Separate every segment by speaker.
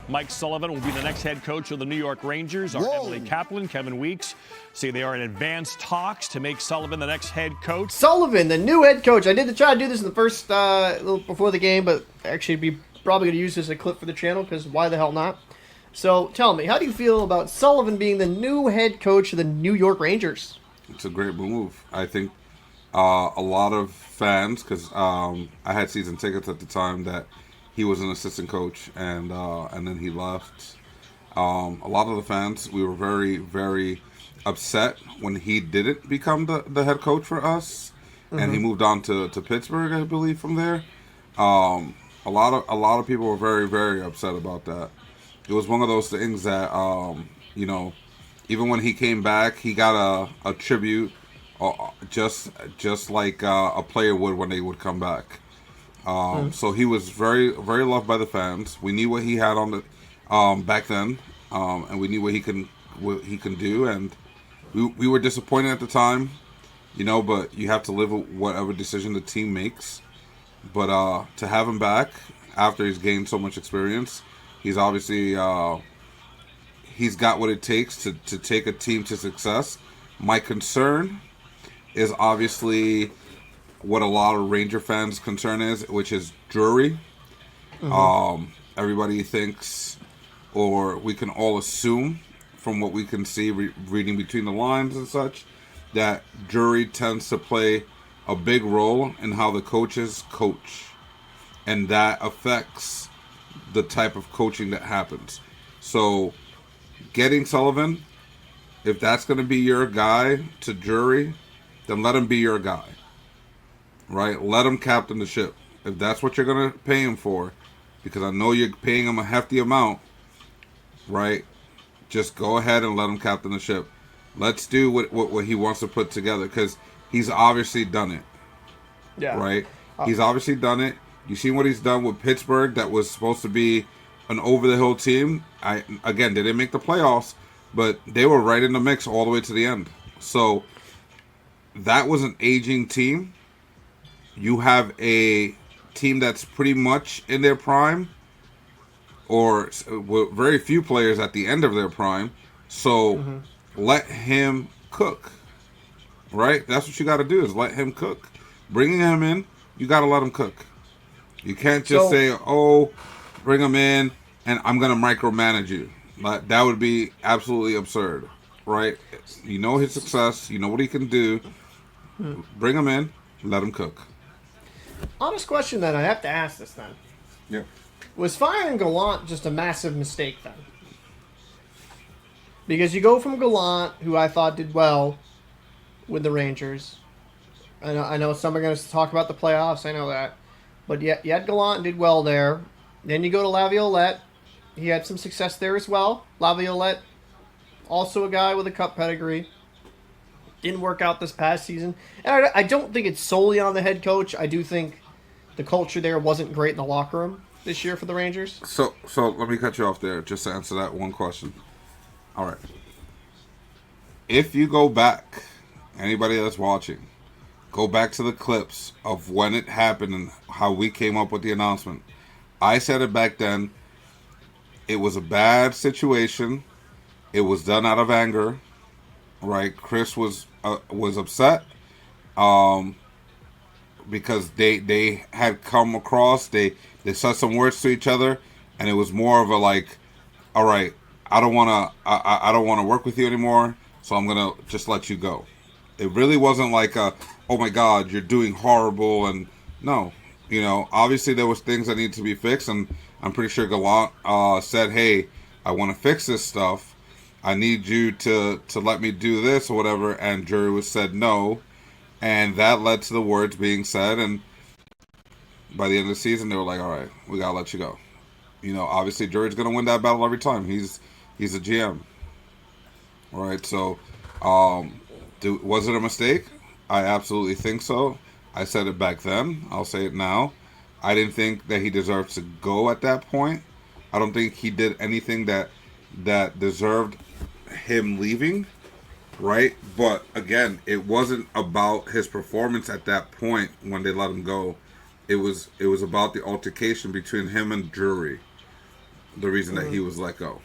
Speaker 1: Mike Sullivan will be the next head coach of the New York Rangers. Our Emily Kaplan, Kevin Weeks say they are in advanced talks to make Sullivan the next head coach.
Speaker 2: Sullivan, the new head coach. I did try to do this in the first little before the game, but actually be probably going to use this as a clip for the channel because why the hell not? So tell me, how do you feel about Sullivan being the new head coach of the New York Rangers?
Speaker 3: It's a great move. I think a lot of fans, because I had season tickets at the time that he was an assistant coach, and then he left. A lot of the fans, we were very, very upset when he didn't become the head coach for us, and he moved on to Pittsburgh, I believe, from there. A lot of people were very, very upset about that. It was one of those things that even when he came back, he got a tribute, just like a player would when they would come back. So he was very, very loved by the fans. We knew what he had on the back then, and we knew what he can do. And we were disappointed at the time, But you have to live with whatever decision the team makes. But to have him back after he's gained so much experience, he's obviously he's got what it takes to take a team to success. My concern is obviously what a lot of Ranger fans' concern is, which is Drury. Everybody thinks, or we can all assume from what we can see reading between the lines and such, that Drury tends to play a big role in how the coaches coach. And that affects the type of coaching that happens. So getting Sullivan, if that's going to be your guy to Drury, then let him be your guy. Right? Let him captain the ship. If that's what you're going to pay him for, because I know you're paying him a hefty amount, right? Just go ahead and let him captain the ship. Let's do what he wants to put together, because he's obviously done it.
Speaker 2: Yeah.
Speaker 3: Right? He's obviously done it. You seen what he's done with Pittsburgh, that was supposed to be an over-the-hill team. They didn't make the playoffs, but they were right in the mix all the way to the end. So that was an aging team. You have a team that's pretty much in their prime, or with very few players at the end of their prime. So let him cook, right? That's what you got to do, is let him cook. Bringing him in, you got to let him cook. You can't just say, bring him in and I'm going to micromanage you. That would be absolutely absurd, right? You know his success. You know what he can do. Bring him in, let him cook.
Speaker 2: Honest question, then. I have to ask this, then.
Speaker 3: Yeah.
Speaker 2: Was firing Gallant just a massive mistake, then? Because you go from Gallant, who I thought did well with the Rangers. I know some are going to talk about the playoffs. I know that. But you had Gallant, did well there. Then you go to Laviolette. He had some success there as well. Laviolette, also a guy with a cup pedigree. Didn't work out this past season. And I don't think it's solely on the head coach. I do think the culture there wasn't great in the locker room this year for the Rangers.
Speaker 3: So let me cut you off there just to answer that one question. All right. If you go back, anybody that's watching, go back to the clips of when it happened and how we came up with the announcement. I said it back then. It was a bad situation. It was done out of anger, right? Chris was upset because they had come across. They said some words to each other, and it was more of a like, all right, I don't want to work with you anymore, so I'm gonna just let you go. It really wasn't like a, oh my God, you're doing horrible. And no, obviously there was things that need to be fixed, and I'm pretty sure Gallant said, hey, I want to fix this stuff. I need you to let me do this or whatever. And Drury was said no. And that led to the words being said. And by the end of the season, they were like, all right, we got to let you go. Obviously Drury's going to win that battle every time. He's a GM. All right, so was it a mistake? I absolutely think so. I said it back then. I'll say it now. I didn't think that he deserved to go at that point. I don't think he did anything that deserved him leaving, right? But again, it wasn't about his performance at that point when they let him go. It was about the altercation between him and Drury. the reason that he was let go.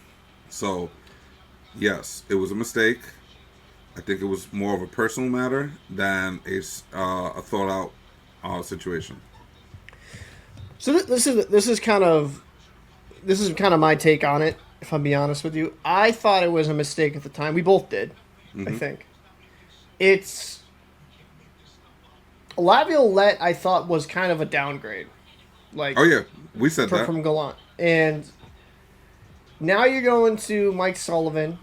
Speaker 3: So, yes, it was a mistake. I think it was more of a personal matter than a thought out situation.
Speaker 2: So this is kind of my take on it. If I'm being honest with you, I thought it was a mistake at the time. We both did. I think it's Laviolette. I thought was kind of a downgrade. Like,
Speaker 3: oh yeah, we said that
Speaker 2: from Gallant, and now you're going to Mike Sullivan,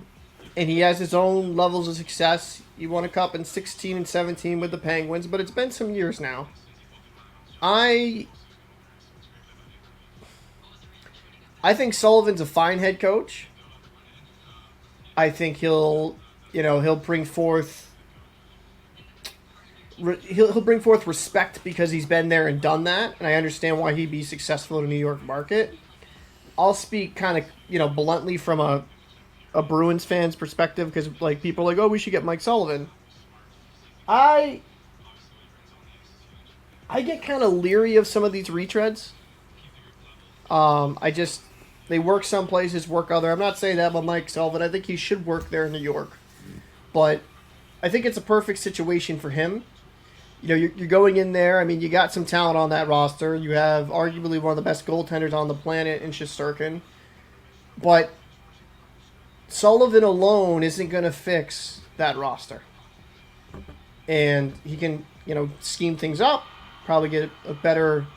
Speaker 2: and he has his own levels of success. He won a cup in 16 and 17 with the Penguins, but it's been some years now. I think Sullivan's a fine head coach. I think he'll bring forth respect because he's been there and done that, and I understand why he'd be successful in the New York market. I'll speak kind of, bluntly from a Bruins fan's perspective because, like, people are like, oh, we should get Mike Sullivan. I get kind of leery of some of these retreads. They work some places, work other. I'm not saying that about Mike Sullivan. I think he should work there in New York. But I think it's a perfect situation for him. You're going in there. I mean, you got some talent on that roster. You have arguably one of the best goaltenders on the planet in Shesterkin. But Sullivan alone isn't going to fix that roster. And he can, scheme things up, probably get a better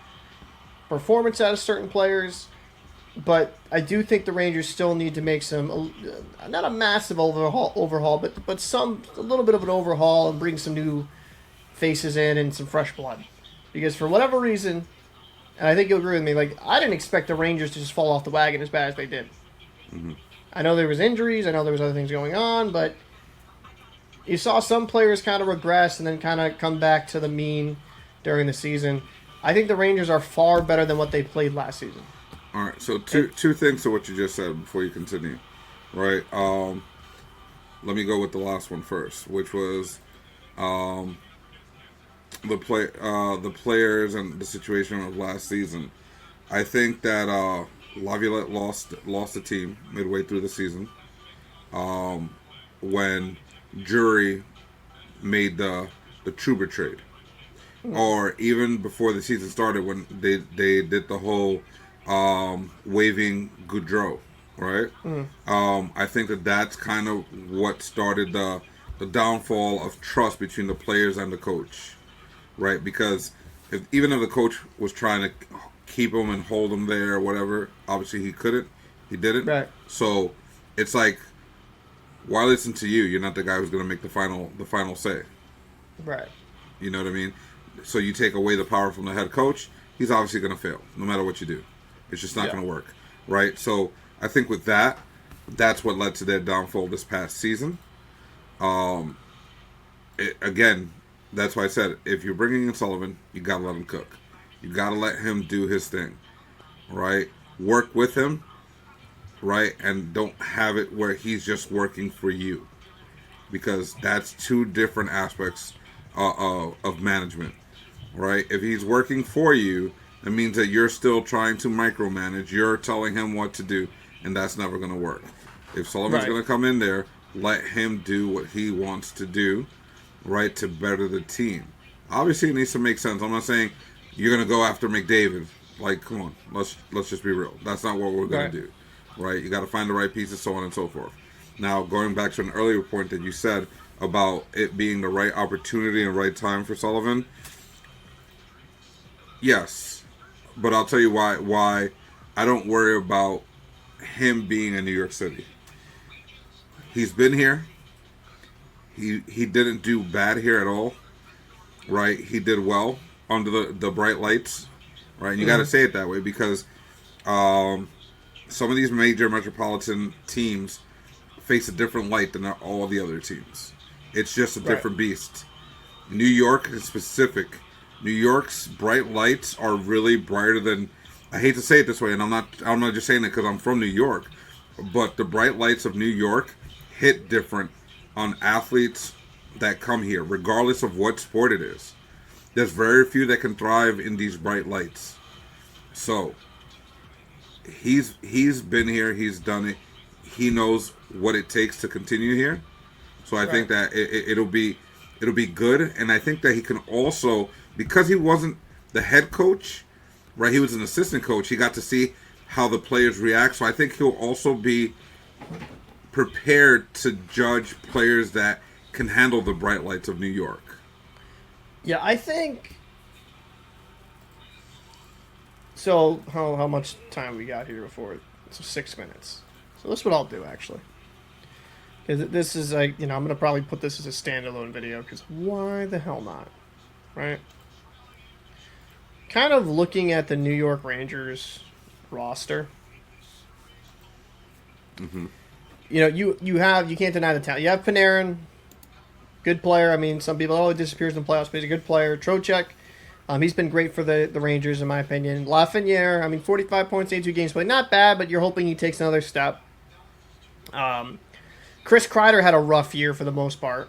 Speaker 2: performance out of certain players. But I do think the Rangers still need to make some, not a massive overhaul, but a little bit of an overhaul and bring some new faces in and some fresh blood. Because for whatever reason, and I think you'll agree with me, like, I didn't expect the Rangers to just fall off the wagon as bad as they did. Mm-hmm. I know there was injuries, I know there was other things going on, but you saw some players kind of regress and then kind of come back to the mean during the season. I think the Rangers are far better than what they played last season.
Speaker 3: All right, so two things to what you just said before you continue, right? Let me go with the last one first, which was the players and the situation of last season. I think that Laviolette lost the team midway through the season when Drury made the Trouba trade, or even before the season started when they did the whole waiving Goudreau, right? I think that's kind of what started the downfall of trust between the players and the coach, right? Because even if the coach was trying to keep him and hold him there or whatever, obviously he didn't.
Speaker 2: Right.
Speaker 3: So it's like, why listen to you? You're not the guy who's going to make the final say.
Speaker 2: Right.
Speaker 3: You know what I mean? So you take away the power from the head coach, he's obviously going to fail no maher what you do. It's just not going to work, right? So I think with that's what led to their downfall this past season. Again, that's why I said, if you're bringing in Sullivan, you got to let him cook. You got to let him do his thing, right? Work with him, right? And don't have it where he's just working for you, because that's two different aspects of management, right? If he's working for you, it means that you're still trying to micromanage. You're telling him what to do, and that's never going to work. If Sullivan's going to come in there, let him do what he wants to do, right, to better the team. Obviously, it needs to make sense. I'm not saying you're going to go after McDavid. Like, come on, let's just be real. That's not what we're going to do, right? You got to find the right pieces, so on and so forth. Now, going back to an earlier point that you said about it being the right opportunity and right time for Sullivan, yes. But I'll tell you why I don't worry about him being in New York City. He's been here. He didn't do bad here at all, right? He did well under the bright lights, right? And you got to say it that way because some of these major metropolitan teams face a different light than all the other teams. It's just a different beast. New York is specific. New York's bright lights are really brighter than, I hate to say it this way, and I'm not just saying it because I'm from New York, but the bright lights of New York hit different on athletes that come here, regardless of what sport it is. There's very few that can thrive in these bright lights. So, he's been here. He's done it. He knows what it takes to continue here. So I think that it'll be good, and I think that he can also, because he wasn't the head coach, right? He was an assistant coach. He got to see how the players react. So I think he'll also be prepared to judge players that can handle the bright lights of New York.
Speaker 2: Yeah, I think. So how much time we got here before? So 6 minutes. So that's what I'll do actually. Because this is like, I'm gonna probably put this as a standalone video. Because why the hell not, right? Kind of looking at the New York Rangers roster.
Speaker 3: Mm-hmm.
Speaker 2: You can't deny the talent. You have Panarin, good player. I mean, some people, he disappears in the playoffs, but he's a good player. Trocheck, he's been great for the Rangers, in my opinion. Lafreniere, 45 points, 82 games played. Not bad, but you're hoping he takes another step. Chris Kreider had a rough year for the most part.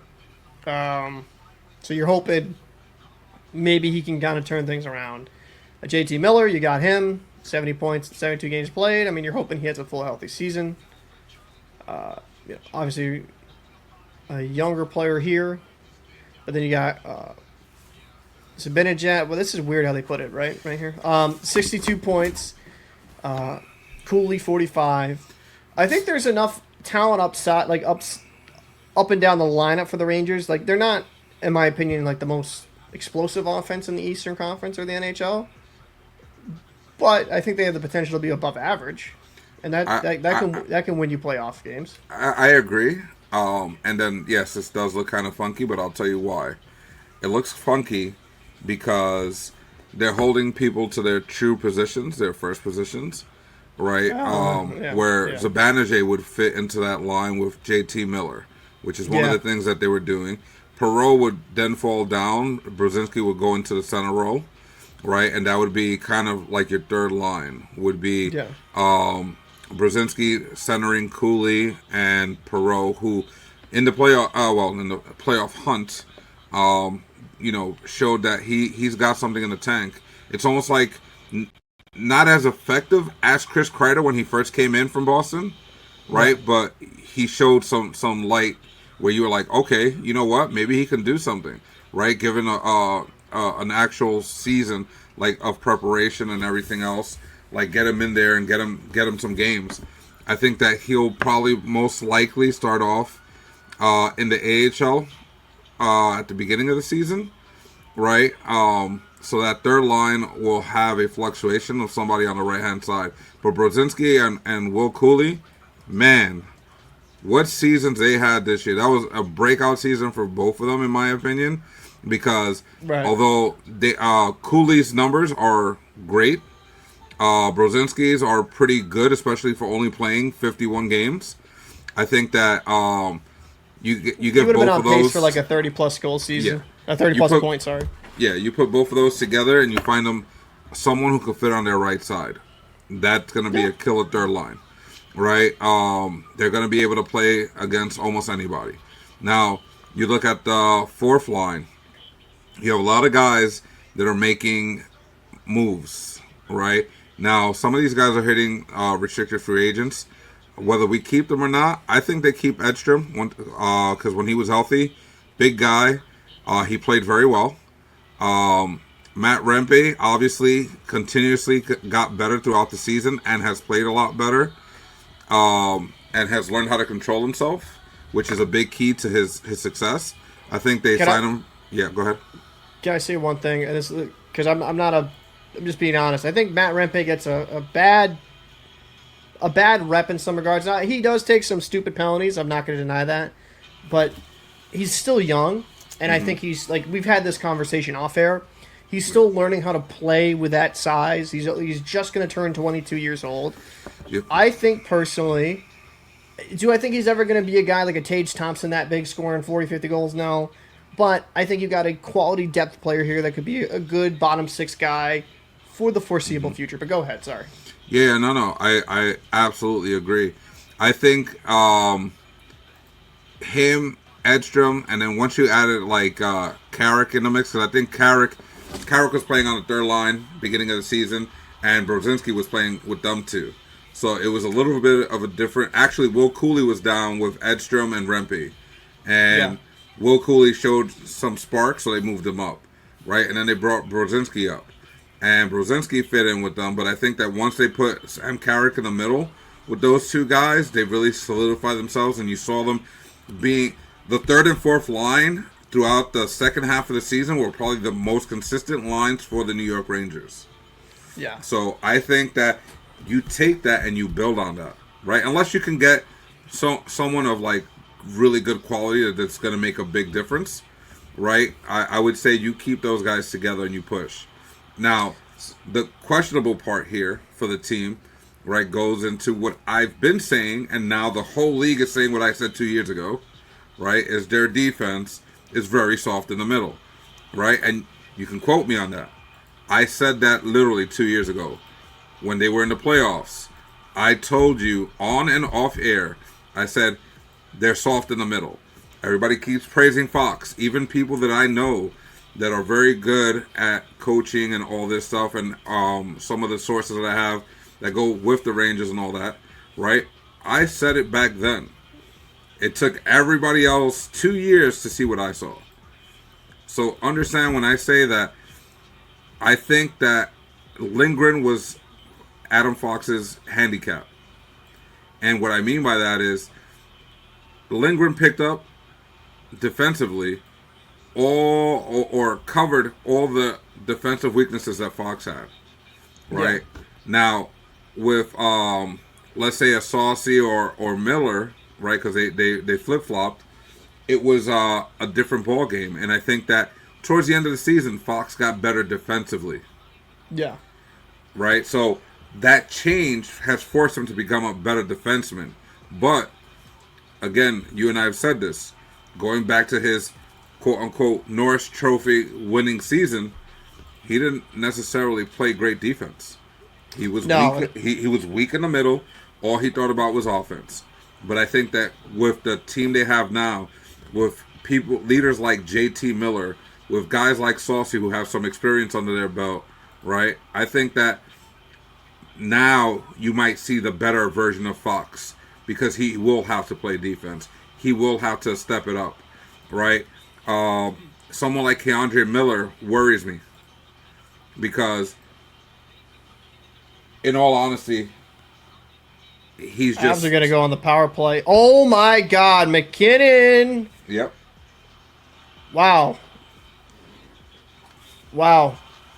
Speaker 2: So you're hoping maybe he can kind of turn things around. JT Miller, you got him. 70 points, 72 games played. You're hoping he has a full healthy season. Obviously, a younger player here. But then you got Zibanejad. Well, this is weird how they put it, right here. 62 points. Cooley, 45. I think there's enough talent upside, like up and down the lineup for the Rangers. Like, they're not, in my opinion, like the most explosive offense in the Eastern Conference or the NHL. But I think they have the potential to be above average, and that can win you playoff games.
Speaker 3: I agree. And then yes, this does look kind of funky, but I'll tell you why. It looks funky because they're holding people to their true positions, their first positions, right? Where Zibanejad would fit into that line with JT Miller, which is one of the things that they were doing. Perreault would then fall down. Brzezinski would go into the center role. Right, and that would be kind of like your third line would be Brzezinski centering Cooley and Perreault, who in the playoff hunt, showed that he's got something in the tank. It's almost like not as effective as Chris Kreider when he first came in from Boston, right? But he showed some light where you were like, okay, you know what? Maybe he can do something, right? Given an actual season like of preparation and everything else, like get him in there and get him some games. I think that he'll probably most likely start off in the AHL at the beginning of the season, right? So that third line will have a fluctuation of somebody on the right hand side. But Brzezinski and Will Cooley, man, what seasons they had this year. That was a breakout season for both of them, in my opinion. Because although Cooley's numbers are great, Brzezinski's are pretty good, especially for only playing 51 games. I think that you get both of those. He would have been on pace
Speaker 2: for like a 30-plus goal season. A 30-plus point, sorry.
Speaker 3: Yeah, you put both of those together and you find them someone who could fit on their right side. That's going to be a killer third line, right? They're going to be able to play against almost anybody. Now, you look at the fourth line. You have a lot of guys that are making moves, right? Now, some of these guys are hitting restricted free agents. Whether we keep them or not, I think they keep Edstrom because when he was healthy, big guy, he played very well. Matt Rempe obviously continuously got better throughout the season and has played a lot better and has learned how to control himself, which is a big key to his success. I think they signed him. Yeah, go ahead.
Speaker 2: Can I say one thing? And this because I'm just being honest. I think Matt Rempe gets a bad rep in some regards. Now, he does take some stupid penalties. I'm not going to deny that, but he's still young, and I think he's like we've had this conversation off air. He's still learning how to play with that size. He's just going to turn 22 years old.
Speaker 3: Yep.
Speaker 2: I think personally, do I think he's ever going to be a guy like a Tage Thompson that big scoring 40, 50 goals? No. But I think you've got a quality depth player here that could be a good bottom six guy for the foreseeable future. But go ahead, sorry.
Speaker 3: Yeah, no. I absolutely agree. I think him, Edstrom, and then once you added like Carrick in the mix, because I think Carrick was playing on the third line beginning of the season, and Brzezinski was playing with them too. So it was a little bit of a different. Actually, Will Cooley was down with Edstrom and Rempe, and Will Cooley showed some spark, so they moved him up, right? And then they brought Brzezinski up, and Brzezinski fit in with them. But I think that once they put Sam Carrick in the middle with those two guys, they really solidified themselves, and you saw them being the third and fourth line throughout the second half of the season were probably the most consistent lines for the New York Rangers.
Speaker 2: Yeah.
Speaker 3: So I think that you take that and you build on that, right? Unless you can get someone of like really good quality that's going to make a big difference, right? I would say you keep those guys together and you push. Now, the questionable part here for the team, right, goes into what I've been saying, and now the whole league is saying what I said 2 years ago, right, is their defense is very soft in the middle, right? And you can quote me on that. I said that literally 2 years ago when they were in the playoffs. I told you on and off air, I said they're soft in the middle. Everybody keeps praising Fox, even people that I know that are very good at coaching and all this stuff, and some of the sources that I have that go with the Rangers and all that, right? I said it back then. It took everybody else 2 years to see what I saw. So understand when I say that, I think that Lindgren was Adam Fox's handicap. And what I mean by that is Lindgren picked up defensively or covered all the defensive weaknesses that Fox had. Right? Yeah. Now, with, let's say a Saucy or Miller, right, because they flip-flopped, it was a different ball game. And I think that towards the end of the season, Fox got better defensively.
Speaker 2: Yeah.
Speaker 3: Right? So that change has forced him to become a better defenseman. But, again, you and I have said this, going back to his quote-unquote Norris Trophy winning season, he didn't necessarily play great defense. He was weak. He was weak in the middle. All he thought about was offense. But I think that with the team they have now, with leaders like JT Miller, with guys like Saucy who have some experience under their belt, right? I think that now you might see the better version of Fox because he will have to play defense. He will have to step it up, right? Someone like Keandre Miller worries me because, in all honesty, he's just...
Speaker 2: Avs are going to go on the power play. Oh, my God. McKinnon.
Speaker 3: Yep.
Speaker 2: Wow.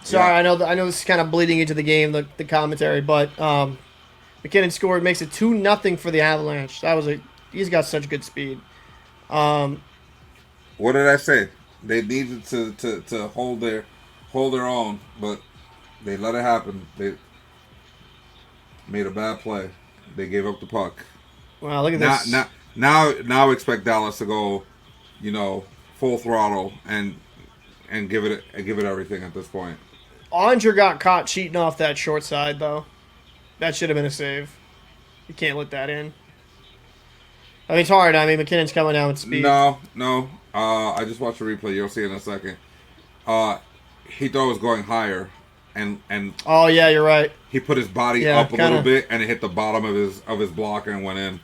Speaker 2: Sorry, yeah. I know this is kind of bleeding into the game, the commentary, but McKinnon scored, makes it 2-0 for the Avalanche. He's got such good speed.
Speaker 3: What did I say? They needed to hold their own, but they let it happen. They made a bad play. They gave up the puck.
Speaker 2: Wow, look at this.
Speaker 3: Now expect Dallas to go, full throttle and give it everything at this point.
Speaker 2: Andre got caught cheating off that short side, though. That should have been a save. You can't let that in. I mean, it's hard. I mean, McKinnon's coming down with speed.
Speaker 3: No. I just watched the replay. You'll see in a second. He thought it was going higher, and
Speaker 2: oh yeah, you're right.
Speaker 3: He put his body up a little bit, and it hit the bottom of his blocker and went in.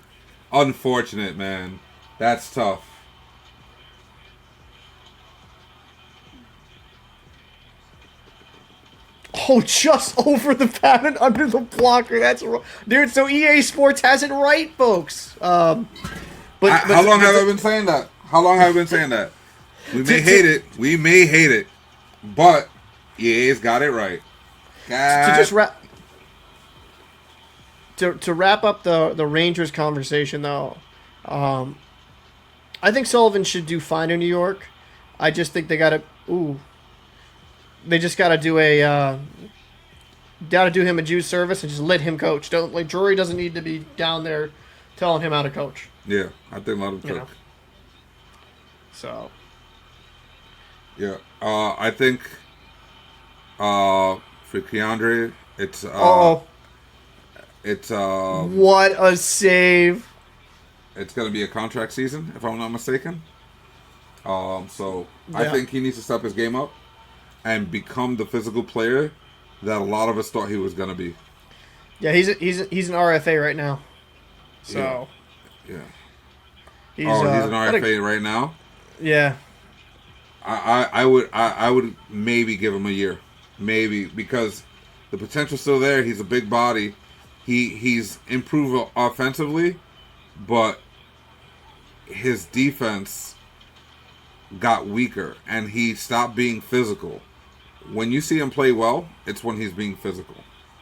Speaker 3: Unfortunate, man. That's tough.
Speaker 2: Oh, just over the pad and under the blocker. That's dude. So EA Sports has it right, folks.
Speaker 3: How long have I been saying that? We may hate it, but EA's got it right.
Speaker 2: To wrap up the Rangers conversation, though, I think Sullivan should do fine in New York. I just think they gotta. They just gotta do him a due service and just let him coach. Drury doesn't need to be down there telling him how to coach.
Speaker 3: Yeah, I think let him cook.
Speaker 2: So.
Speaker 3: Yeah, I think for Keandre, it's
Speaker 2: what a save!
Speaker 3: It's going to be a contract season, if I'm not mistaken. So I think he needs to step his game up and become the physical player that a lot of us thought he was going to be.
Speaker 2: Yeah, he's an RFA right now. So
Speaker 3: Yeah.
Speaker 2: he's
Speaker 3: He's an RFA right now.
Speaker 2: Yeah.
Speaker 3: I would maybe give him a year, maybe, because the potential's still there. He's a big body. He's improved offensively, but his defense got weaker and he stopped being physical. When you see him play well, it's when he's being physical.